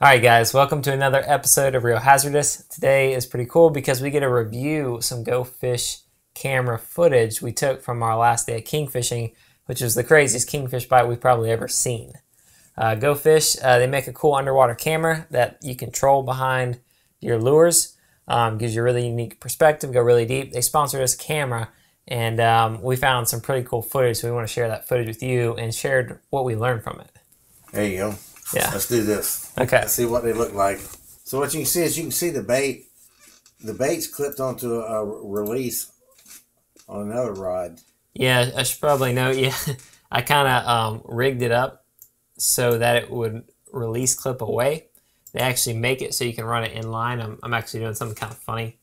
Alright guys, welcome to another episode of Real Hazardous. Today is pretty cool because we get to review some Go Fish camera footage we took from our last day of kingfishing, which was the craziest kingfish bite we've probably ever seen. Go Fish, they make a cool underwater camera that you control behind your lures. Gives you a really unique perspective, go really deep. They sponsored us a camera and we found some pretty cool footage, so we want to share that footage with you and shared what we learned from it. There you go. Yeah. Let's do this. Okay. Let's see what they look like. So what you can see is the bait. The bait's clipped onto a release on another rod. Yeah, I should probably note, yeah, I kind of rigged it up so that it would release clip away. They actually make it so you can run it in line. I'm actually doing something kind of funny.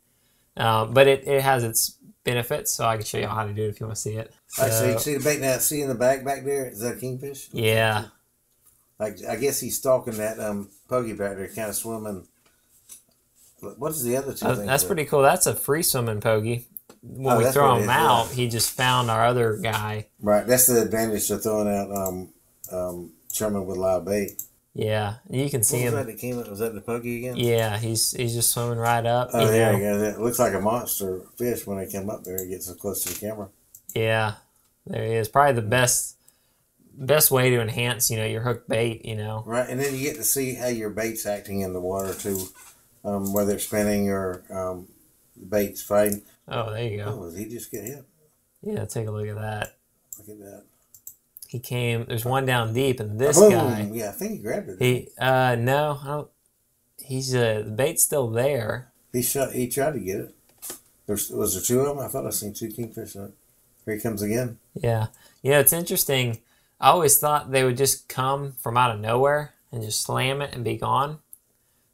But it has its benefits, so I can show you how to do it if you want to see it. So you can see the bait now. See in the back there? Is that a kingfish? Yeah. Like, I guess he's stalking that pogey back there, kind of swimming. What is the other two things? That's pretty cool. That's a free swimming pogey. When we throw him out, he just found our other guy. Right. That's the advantage of throwing out chumming with live bait. Yeah, you can see him. Was that the pogey again? Yeah, he's just swimming right up. Oh, there you go. It looks like a monster fish when they come up there. He gets so close to the camera. Yeah, there he is. Probably the best way to enhance, your hook bait, Right, and then you get to see how your bait's acting in the water too, whether it's spinning or the bait's fighting. Oh, there you go. Oh, did he just get hit? Yeah, take a look at that. Look at that. He came. There's one down deep, and this Boom. guy. Yeah, I think he grabbed it. No, I don't. He's the bait's still there. He tried to get it. Was there two of them? I thought I seen two kingfish. Here he comes again. Yeah, it's interesting. I always thought they would just come from out of nowhere and just slam it and be gone.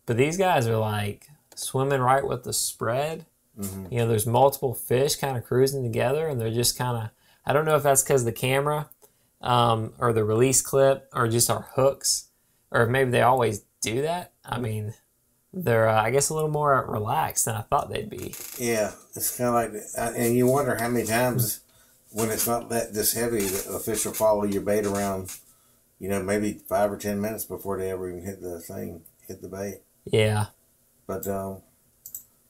But these guys are like swimming right with the spread. Mm-hmm. There's multiple fish kind of cruising together, and they're just kind of, I don't know if that's because of the camera or the release clip or just our hooks, or maybe they always do that. I mean, they're, I guess, a little more relaxed than I thought they'd be. Yeah, it's kind of like, and you wonder how many times when it's not this heavy, the fish will follow your bait around, maybe 5 or 10 minutes before they ever even hit the bait. Yeah. But,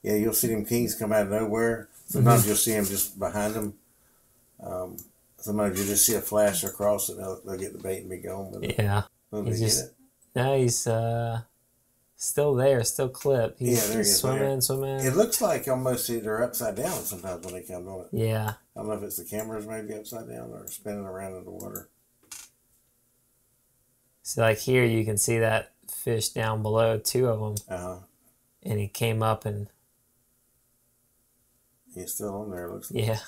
yeah, you'll see them kings come out of nowhere. Sometimes you'll see them just behind them. Sometimes you just see a flash across and they'll get the bait and be gone. But yeah. He's still there, still clipped. He's swimming. It looks like almost they're upside down sometimes when they come on it. Yeah. I don't know if it's the cameras maybe upside down or spinning around in the water. So like here you can see that fish down below, two of them. Uh-huh. And he came up and... He's still on there, looks like. Yeah.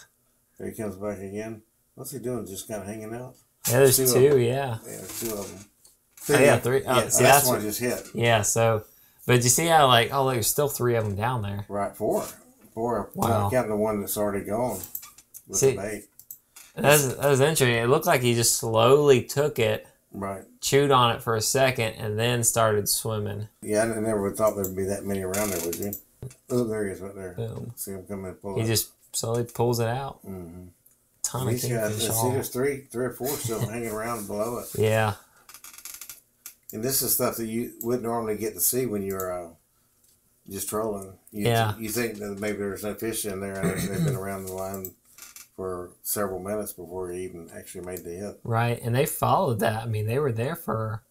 There he comes back again. What's he doing? Just kind of hanging out? Yeah, there's two, yeah. Yeah, there's two of them. Oh, yeah, three. Yeah, see, that's one just hit. Yeah, so... But you see how, like, oh, there's still three of them down there. Right, four. Wow. Counting the one that's already gone with the bait. That was interesting. It looked like he just slowly took it, right, chewed on it for a second, and then started swimming. Yeah, I never would thought there'd be that many around there, would you? Oh, there he is right there. Boom. See him come in and pull it. He just slowly pulls it out. Mm-hmm. Ton of kingfish. See, there's three or four still hanging around below it. Yeah. And this is stuff that you wouldn't normally get to see when you're just trolling. You think that maybe there's no fish in there and they've been around the line for several minutes before you even actually made the hit. Right, and they followed that. I mean, they were there for,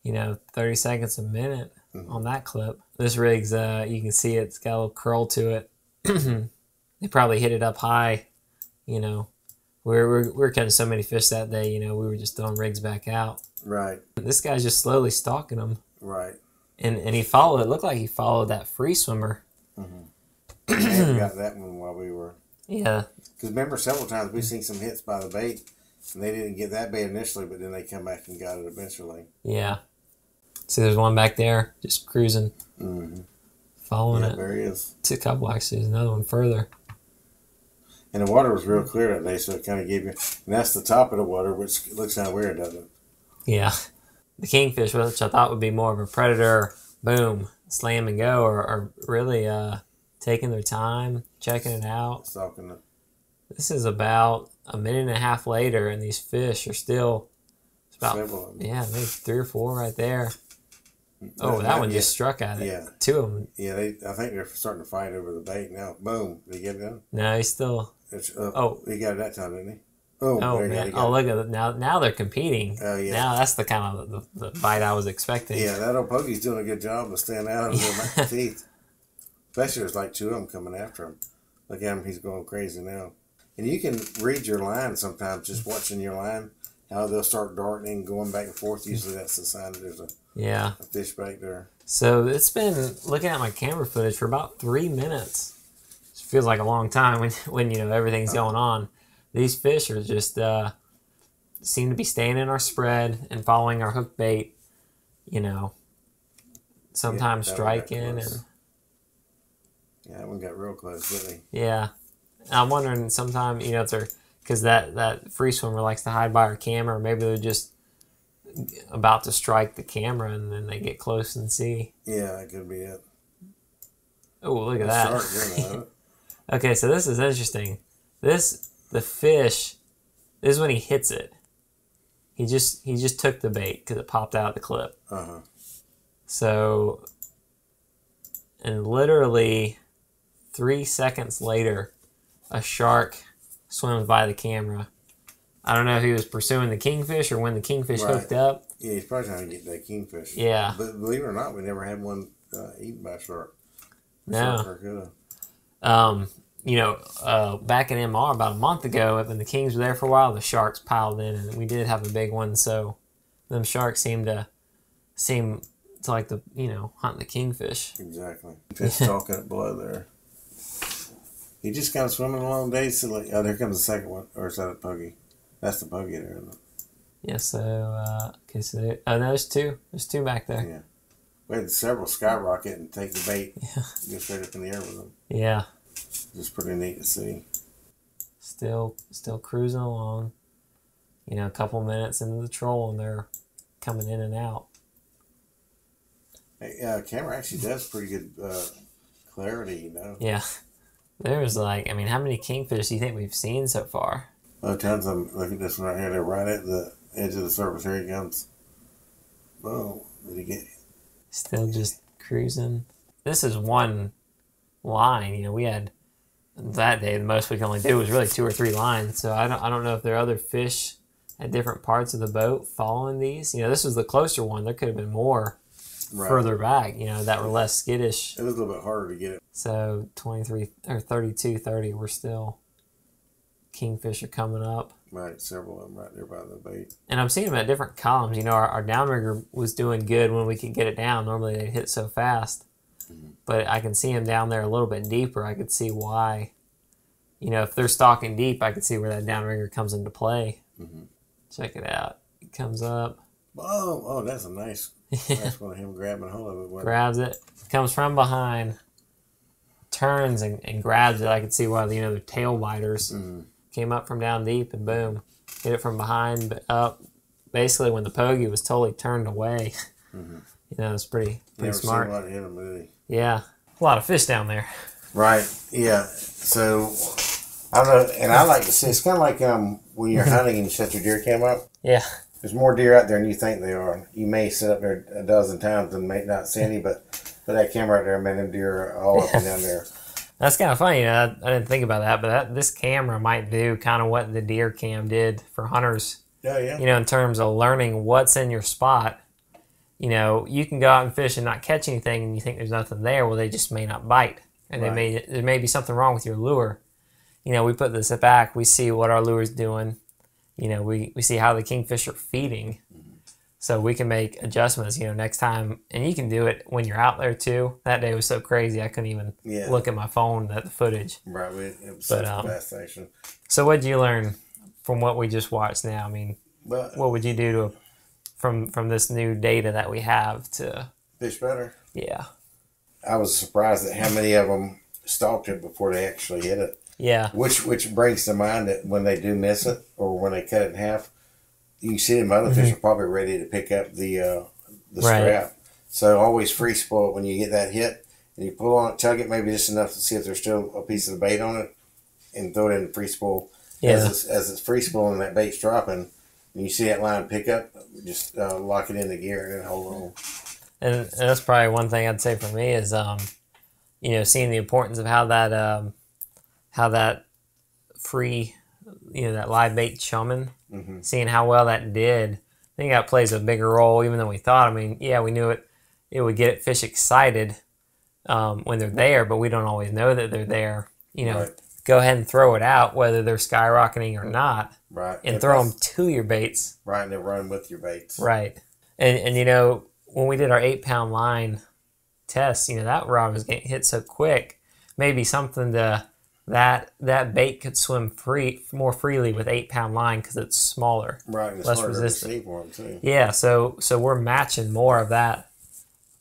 30 seconds a minute on that clip. This rig's, you can see it's got a little curl to it. They probably hit it up high, We're catching so many fish that day, we were just throwing rigs back out. Right. This guy's just slowly stalking them. Right. And he followed, it looked like he followed that free swimmer. Mm-hmm. I got that one while we were. Yeah. Because remember, several times we've seen some hits by the bait, and they didn't get that bait initially, but then they come back and got it eventually. Yeah. See, there's one back there, just cruising. Mm-hmm. Following it. There he is. It's a couple, actually. There's another one further. And the water was real clear that day, so it kind of gave you... And that's the top of the water, which looks kind of weird, doesn't it? Yeah. The kingfish, which I thought would be more of a predator, boom, slam and go, are really taking their time, checking it out. Stalking it. This is about a minute and a half later, and these fish are still... It's about, several of them. Yeah, maybe 3 or 4 right there. Oh, that one just struck at it. Yeah. Two of them. Yeah, I think they're starting to fight over the bait now. Boom. Did he get it done? No, he's still... He got it that time, didn't he? Oh, man. Oh, look at it. Now they're competing. Oh, yeah. Now that's the kind of the bite I was expecting. Yeah, that old pogey's doing a good job of staying out of the teeth. Especially there's like two of them coming after him. Look at him. He's going crazy now. And you can read your line sometimes, just watching your line, how they'll start darting, going back and forth. Usually that's the sign that there's a fish bait there. So it's been looking at my camera footage for about 3 minutes. It feels like a long time when you know everything's going on. These fish are just seem to be staying in our spread and following our hook bait. You know, sometimes striking and. Yeah, that one got real close, didn't he? Yeah, I'm wondering sometimes, you know, if they're because that free swimmer likes to hide by our camera, or maybe they're just about to strike the camera and then they get close and see. Yeah, that could be it. Oh, look at that. Okay, so this is interesting. The fish, this is when he hits it. He just took the bait because it popped out of the clip. So, and literally 3 seconds later, a shark swims by the camera. I don't know if he was pursuing the kingfish or when the kingfish hooked up. Yeah, he's probably trying to get that kingfish. Yeah. But believe it or not, we never had one eaten by a shark. No. You know, back in MR about a month ago, when the kings were there for a while, the sharks piled in, and we did have a big one. So, them sharks seem to like the hunt the kingfish. Exactly. Fish talking it below there. He just kind of swimming along, Dave. So like, there comes the second one, or is that a pogey? That's the pogey there, isn't it? Yeah. So okay. So no, there's two. There's two back there. Yeah. We had several skyrocket and take the bait. Yeah. Go straight up in the air with them. Yeah. Just pretty neat to see. Still cruising along. You know, a couple minutes into the troll and they're coming in and out. Hey, camera actually does pretty good clarity, you know. Yeah. There's like, I mean, how many kingfish do you think we've seen so far? Oh, tons of them. Look at this one right here. They're right at the edge of the surface. Here he comes. Whoa. Did he get... Still just cruising. This is one line. You know, we had that day, the most we can only do was really 2 or 3 lines. So I don't know if there are other fish at different parts of the boat following these. You know, this was the closer one. There could have been more further back, you know, that were less skittish. It was a little bit harder to get it. So 23 or 32, 30, we're still kingfish are coming up. Right, several of them right there by the bait. And I'm seeing them at different columns. You know, our downrigger was doing good when we could get it down. Normally they'd hit so fast. But I can see him down there a little bit deeper. I could see why. You know, if they're stalking deep, I could see where that downrigger comes into play. Check it out. It comes up. Oh, that's a nice one of him grabbing hold of it. Grabs it. Comes from behind. Turns and grabs it. I could see why, the tail biters came up from down deep and boom. Hit it from behind, but up. Basically, when the pogey was totally turned away. You know, it's pretty smart. Never seen one hit him, really. Yeah. A lot of fish down there. Right. Yeah. So, I don't know. And I like to see, it's kind of like when you're hunting and you set your deer cam up. Yeah. There's more deer out there than you think there are. You may sit up there a dozen times and may not see any, but that camera out there, man, them deer are all up and down there. That's kind of funny. You know, I didn't think about that, but this camera might do kind of what the deer cam did for hunters. Yeah, yeah. You know, in terms of learning what's in your spot. You know, you can go out and fish and not catch anything and you think there's nothing there. Well, they just may not bite. And there may be something wrong with your lure. You know, we put this back. We see what our lure's doing. You know, we see how the kingfish are feeding. So we can make adjustments, you know, next time. And you can do it when you're out there, too. That day was so crazy, I couldn't even look at my phone at the footage. Right. It was such a fast action. So what did you learn from what we just watched now? I mean, what would you do from this new data that we have to... Fish better? Yeah. I was surprised at how many of them stalked it before they actually hit it. Yeah. Which brings to mind that when they do miss it, or when they cut it in half, you can see them other fish are probably ready to pick up the strap. So always free spoil it when you get that hit, and you pull on it, tug it maybe just enough to see if there's still a piece of the bait on it, and throw it in the free spoil. Yeah. As it's free spooling, that bait's dropping, and you see that line pick up, just lock it in the gear and then hold on. And that's probably one thing I'd say for me is, you know, seeing the importance of how that free, you know, that live bait chumming, seeing how well that did. I think that plays a bigger role even than we thought. I mean, yeah, we knew it would get fish excited when they're there, but we don't always know that they're there. You know, go ahead and throw it out, whether they're skyrocketing or not. Right. And throw them to your baits. Right, and they run with your baits. Right. And you know, when we did our 8-pound line test, you know, that rod was getting hit so quick. Maybe something to that bait could swim more freely with 8-pound line because it's smaller, right? And less resistant. For them too. Yeah, so we're matching more of that,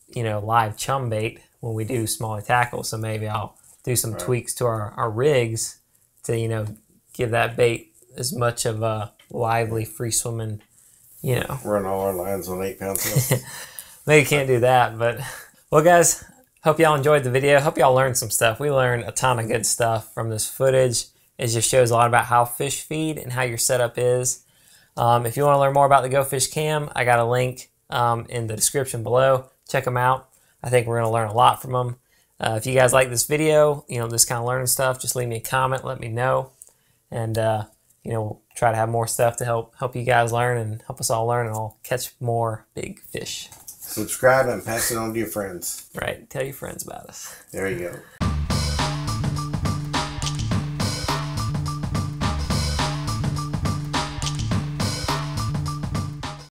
you know, live chum bait when we do smaller tackle. So maybe I'll do some tweaks to our rigs to, you know, give that bait as much of a lively, free swimming, you know. Run all our lines on 8-pound test. Maybe can't do that, but well, guys. Hope y'all enjoyed the video. Hope y'all learned some stuff. We learned a ton of good stuff from this footage. It just shows a lot about how fish feed and how your setup is. If you want to learn more about the Go Fish Cam, I got a link in the description below. Check them out. I think we're going to learn a lot from them. If you guys like this video, you know, this kind of learning stuff, just leave me a comment, let me know. And, you know, we'll try to have more stuff to help you guys learn and help us all learn, and I'll catch more big fish. Subscribe and pass it on to your friends. Right. Tell your friends about us. There you go.